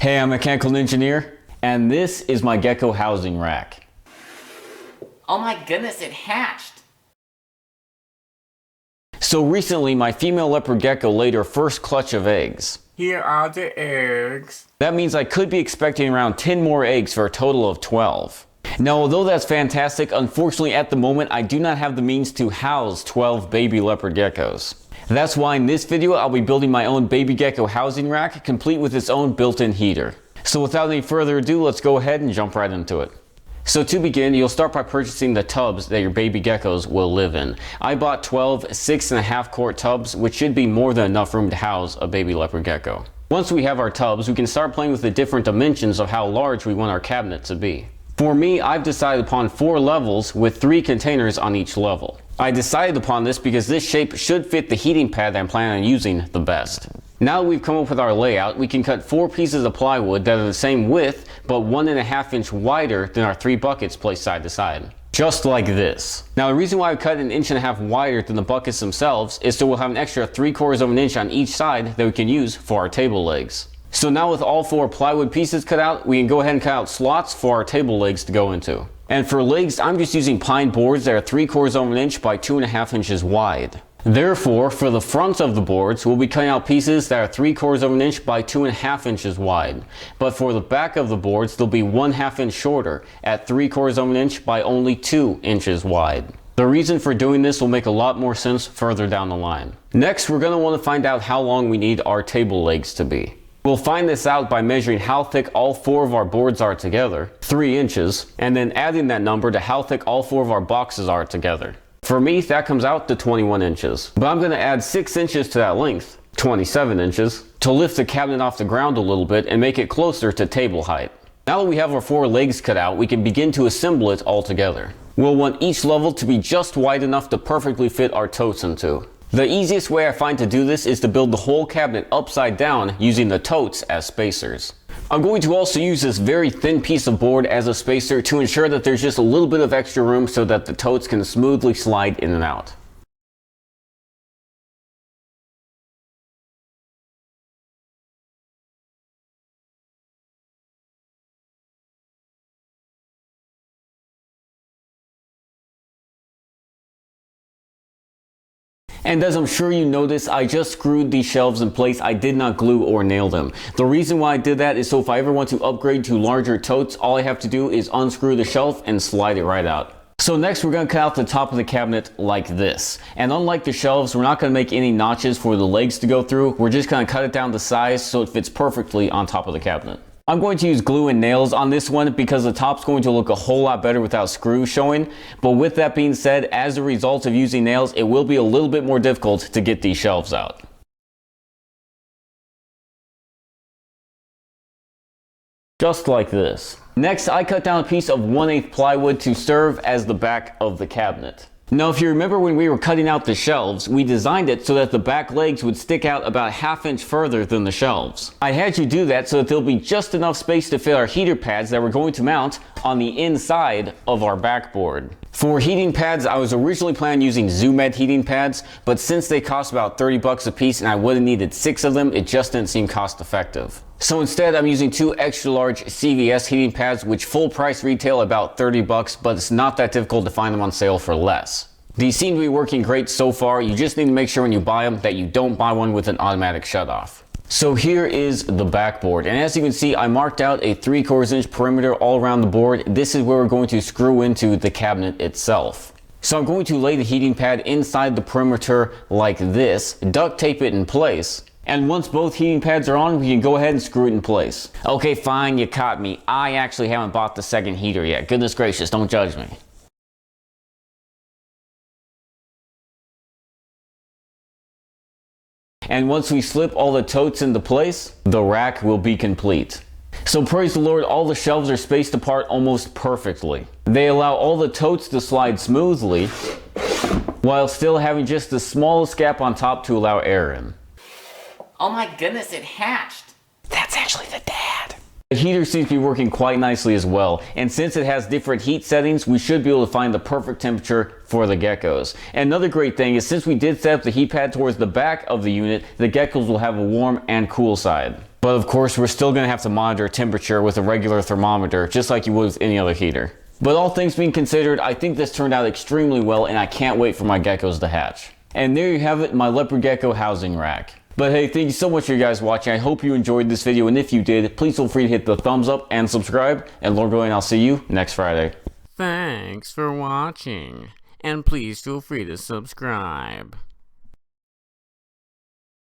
Hey, I'm a mechanical engineer, and this is my gecko housing rack. Oh my goodness, it hatched! So recently, my female leopard gecko laid her first clutch of eggs. Here are the eggs. That means I could be expecting around 10 more eggs for a total of 12. Now, although that's fantastic, unfortunately at the moment I do not have the means to house 12 baby leopard geckos. That's why in this video I'll be building my own baby gecko housing rack, complete with its own built-in heater. So without any further ado, let's go ahead and jump right into it. So to begin, you'll start by purchasing the tubs that your baby geckos will live in. I bought 12 6.5 quart tubs, which should be more than enough room to house a baby leopard gecko. Once we have our tubs, we can start playing with the different dimensions of how large we want our cabinet to be. For me, I've decided upon 4 levels with 3 containers on each level. I decided upon this because this shape should fit the heating pad that I'm planning on using the best. Now that we've come up with our layout, we can cut 4 pieces of plywood that are the same width, but 1.5 inch wider than our 3 buckets placed side to side. Just like this. Now the reason why I cut 1.5 inches wider than the buckets themselves is so we'll have an extra 3/4 of an inch on each side that we can use for our table legs. So now with all 4 plywood pieces cut out, we can go ahead and cut out slots for our table legs to go into. And for legs, I'm just using pine boards that are 3/4 of an inch by 2.5 inches wide. Therefore, for the fronts of the boards, we'll be cutting out pieces that are 3/4 of an inch by 2.5 inches wide. But for the back of the boards, they'll be 1/2 inch shorter at 3/4 of an inch by only 2 inches wide. The reason for doing this will make a lot more sense further down the line. Next, we're going to want to find out how long we need our table legs to be. We'll find this out by measuring how thick all 4 of our boards are together, 3 inches, and then adding that number to how thick all 4 of our boxes are together. For me, that comes out to 21 inches. But I'm going to add 6 inches to that length, 27 inches, to lift the cabinet off the ground a little bit and make it closer to table height. Now that we have our 4 legs cut out, we can begin to assemble it all together. We'll want each level to be just wide enough to perfectly fit our totes into. The easiest way I find to do this is to build the whole cabinet upside down using the totes as spacers. I'm going to also use this very thin piece of board as a spacer to ensure that there's just a little bit of extra room so that the totes can smoothly slide in and out. And as I'm sure you noticed, I just screwed these shelves in place. I did not glue or nail them. The reason why I did that is so if I ever want to upgrade to larger totes, all I have to do is unscrew the shelf and slide it right out. So next we're going to cut out the top of the cabinet like this. And unlike the shelves, we're not going to make any notches for the legs to go through. We're just going to cut it down to size so it fits perfectly on top of the cabinet. I'm going to use glue and nails on this one because the top's going to look a whole lot better without screws showing. But with that being said, as a result of using nails, it will be a little bit more difficult to get these shelves out. Just like this. Next, I cut down a piece of 1/8 plywood to serve as the back of the cabinet. Now, if you remember when we were cutting out the shelves, we designed it so that the back legs would stick out about 1/2 inch further than the shelves. I had you do that so that there'll be just enough space to fit our heater pads that we're going to mount on the inside of our backboard. For heating pads, I was originally planning using Zoomed heating pads, but since they cost about 30 bucks a piece and I would have needed 6 of them, it just didn't seem cost effective. So instead, I'm using 2 extra large CVS heating pads, which full price retail about 30 bucks, but it's not that difficult to find them on sale for less. These seem to be working great so far. You just need to make sure when you buy them that you don't buy one with an automatic shutoff. So here is the backboard, and as you can see, I marked out a 3/4 inch perimeter all around the board. This is where we're going to screw into the cabinet itself. So I'm going to lay the heating pad inside the perimeter like this, duct tape it in place, and once both heating pads are on, we can go ahead and screw it in place. Okay, fine, you caught me. I actually haven't bought the second heater yet. Goodness gracious, don't judge me. And once we slip all the totes into place, the rack will be complete. So praise the Lord, all the shelves are spaced apart almost perfectly. They allow all the totes to slide smoothly, while still having just the smallest gap on top to allow air in. Oh my goodness, it hatched! That's actually the dad. The heater seems to be working quite nicely as well, and since it has different heat settings, we should be able to find the perfect temperature for the geckos. And another great thing is since we did set up the heat pad towards the back of the unit, the geckos will have a warm and cool side. But of course, we're still going to have to monitor temperature with a regular thermometer, just like you would with any other heater. But all things being considered, I think this turned out extremely well, and I can't wait for my geckos to hatch. And there you have it, my leopard gecko housing rack. But hey, thank you so much for you guys watching. I hope you enjoyed this video, and if you did, please feel free to hit the thumbs up and subscribe. And Lord willing, I'll see you next Friday. Thanks for watching, and please feel free to subscribe.